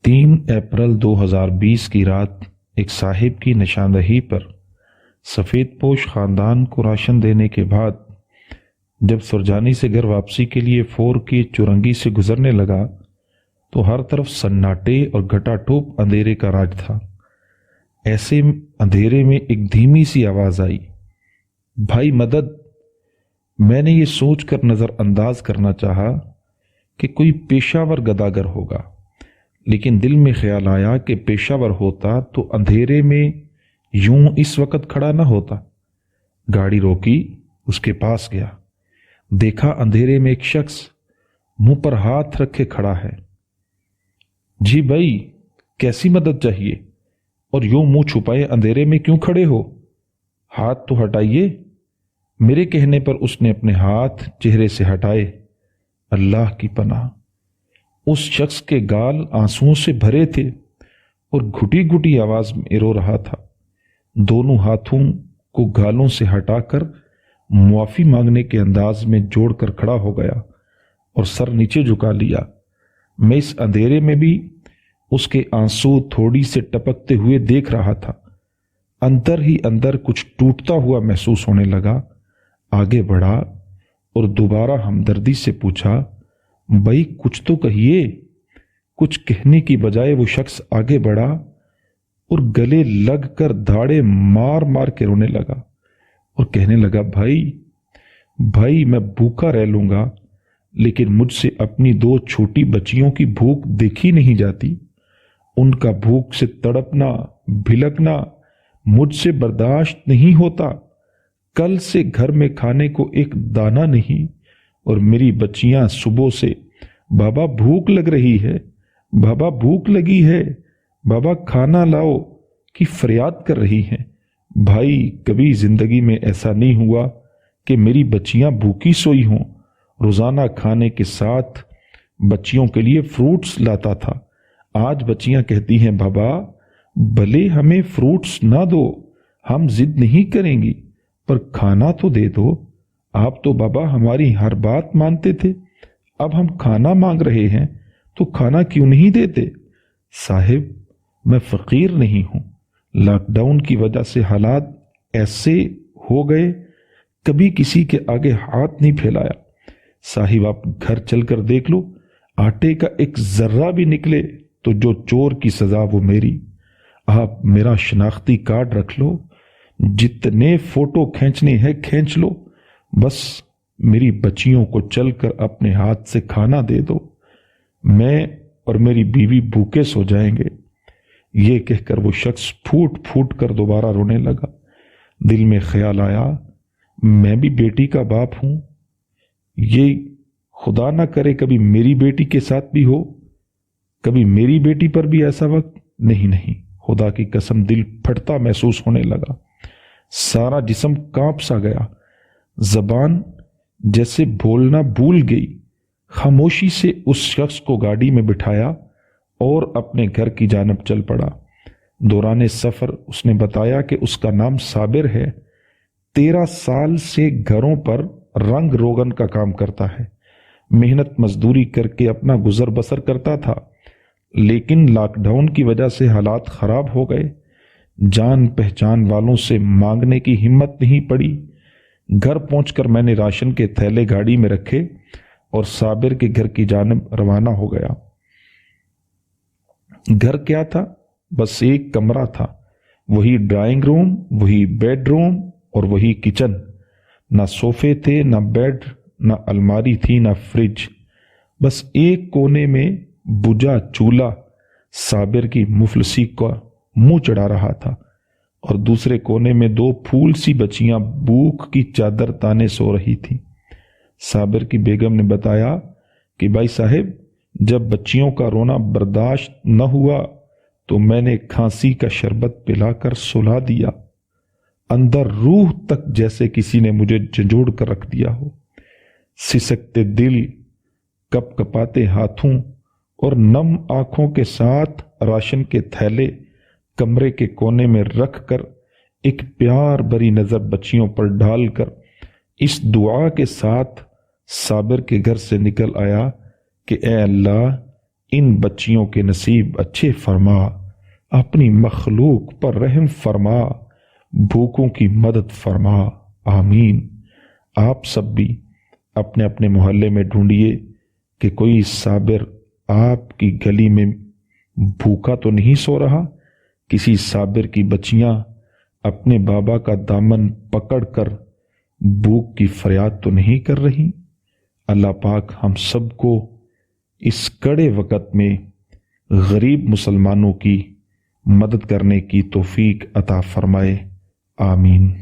3 April 2020 کی رات ایک صاحب کی نشاندہی پر سفید پوش خاندان کو راشن دینے کے بعد جب سرجانی سے گھر واپسی کے لیے فور کی چورنگی سے گزرنے لگا تو ہر طرف سناٹے اور گھٹا ٹوپ اندھیرے کا راج تھا۔ ایسے اندھیرے میں ایک دھیمی سی آواز آئی، بھائی مدد۔ میں نے یہ سوچ کر نظر انداز کرنا چاہا کہ کوئی پیشہ ور گداگر ہوگا، لیکن دل میں خیال آیا کہ پیشہ ور ہوتا تو اندھیرے میں یوں اس وقت کھڑا نہ ہوتا۔ گاڑی روکی، اس کے پاس گیا، دیکھا اندھیرے میں ایک شخص منہ پر ہاتھ رکھے کھڑا ہے۔ جی بھائی، کیسی مدد چاہیے؟ اور یوں منہ چھپائے اندھیرے میں کیوں کھڑے ہو؟ ہاتھ تو ہٹائیے۔ میرے کہنے پر اس نے اپنے ہاتھ چہرے سے ہٹائے۔ اللہ کی پناہ، اس شخص کے گال آنسوؤں سے بھرے تھے اور گھٹی گھٹی آواز میں رو رہا تھا۔ دونوں ہاتھوں کو گالوں سے ہٹا کر معافی مانگنے کے انداز میں جوڑ کر کھڑا ہو گیا اور سر نیچے جھکا لیا۔ میں اس اندھیرے میں بھی اس کے آنسو تھوڑی سے ٹپکتے ہوئے دیکھ رہا تھا۔ اندر ہی اندر کچھ ٹوٹتا ہوا محسوس ہونے لگا۔ آگے بڑھا اور دوبارہ ہمدردی سے پوچھا، بھائی کچھ تو کہیے۔ کچھ کہنے کی بجائے وہ شخص آگے بڑھا اور گلے لگ کر دھاڑے مار مار کے رونے لگا اور کہنے لگا، بھائی میں بھوکا رہ لوں گا، لیکن مجھ سے اپنی 2 چھوٹی بچیوں کی بھوک دیکھی نہیں جاتی۔ ان کا بھوک سے تڑپنا بھلکنا مجھ سے برداشت نہیں ہوتا۔ کل سے گھر میں کھانے کو ایک دانہ نہیں، اور میری بچیاں صبح سے بابا بھوک لگ رہی ہے، بابا بھوک لگی ہے، بابا کھانا لاؤ کی فریاد کر رہی ہیں۔ بھائی کبھی زندگی میں ایسا نہیں ہوا کہ میری بچیاں بھوکی سوئی ہوں۔ روزانہ کھانے کے ساتھ بچیوں کے لیے فروٹس لاتا تھا۔ آج بچیاں کہتی ہیں، بابا بھلے ہمیں فروٹس نہ دو، ہم ضد نہیں کریں گی، پر کھانا تو دے دو۔ آپ تو بابا ہماری ہر بات مانتے تھے، اب ہم کھانا مانگ رہے ہیں تو کھانا کیوں نہیں دیتے؟ صاحب میں فقیر نہیں ہوں، لاک ڈاؤن کی وجہ سے حالات ایسے ہو گئے، کبھی کسی کے آگے ہاتھ نہیں پھیلایا۔ صاحب آپ گھر چل کر دیکھ لو، آٹے کا ایک ذرہ بھی نکلے تو جو چور کی سزا وہ میری۔ آپ میرا شناختی کارڈ رکھ لو، جتنے فوٹو کھینچنے ہیں کھینچ لو، بس میری بچیوں کو چل کر اپنے ہاتھ سے کھانا دے دو، میں اور میری بیوی بھوکے سو جائیں گے۔ یہ کہہ کر وہ شخص پھوٹ پھوٹ کر دوبارہ رونے لگا۔ دل میں خیال آیا، میں بھی بیٹی کا باپ ہوں، یہ خدا نہ کرے کبھی میری بیٹی کے ساتھ بھی ہو، کبھی میری بیٹی پر بھی ایسا وقت۔ نہیں، خدا کی قسم دل پھٹتا محسوس ہونے لگا، سارا جسم کانپ سا گیا، زبان جیسے بولنا بھول گئی۔ خاموشی سے اس شخص کو گاڑی میں بٹھایا اور اپنے گھر کی جانب چل پڑا۔ دوران سفر اس نے بتایا کہ اس کا نام صابر ہے، 13 سال سے گھروں پر رنگ روغن کا کام کرتا ہے، محنت مزدوری کر کے اپنا گزر بسر کرتا تھا، لیکن لاک ڈاؤن کی وجہ سے حالات خراب ہو گئے۔ جان پہچان والوں سے مانگنے کی ہمت نہیں پڑی۔ گھر پہنچ کر میں نے راشن کے تھیلے گاڑی میں رکھے اور صابر کے گھر کی جانب روانہ ہو گیا۔ گھر کیا تھا؟ بس ایک کمرہ تھا، وہی ڈرائنگ روم، وہی بیڈ روم اور وہی کچن۔ نہ صوفے تھے، نہ بیڈ، نہ الماری تھی، نہ فریج۔ بس ایک کونے میں بجھا چولہا صابر کی مفلسی کا منہ چڑھا رہا تھا، اور دوسرے کونے میں 2 پھول سی بچیاں بھوک کی چادر تانے سو رہی تھیں۔ صابر کی بیگم نے بتایا کہ بھائی صاحب، جب بچیوں کا رونا برداشت نہ ہوا تو میں نے کھانسی کا شربت پلا کر سلا دیا۔ اندر روح تک جیسے کسی نے مجھے جھنجھوڑ کر رکھ دیا ہو۔ سسکتے دل، کپ کپاتے ہاتھوں اور نم آنکھوں کے ساتھ راشن کے تھیلے کمرے کے کونے میں رکھ کر ایک پیار بری نظر بچیوں پر ڈال کر اس دعا کے ساتھ صابر کے گھر سے نکل آیا کہ اے اللہ، ان بچیوں کے نصیب اچھے فرما، اپنی مخلوق پر رحم فرما، بھوکوں کی مدد فرما، آمین۔ آپ سب بھی اپنے اپنے محلے میں ڈھونڈیے کہ کوئی صابر آپ کی گلی میں بھوکا تو نہیں سو رہا، کسی صابر کی بچیاں اپنے بابا کا دامن پکڑ کر بھوک کی فریاد تو نہیں کر رہی۔ اللہ پاک ہم سب کو اس کڑے وقت میں غریب مسلمانوں کی مدد کرنے کی توفیق عطا فرمائے، آمین۔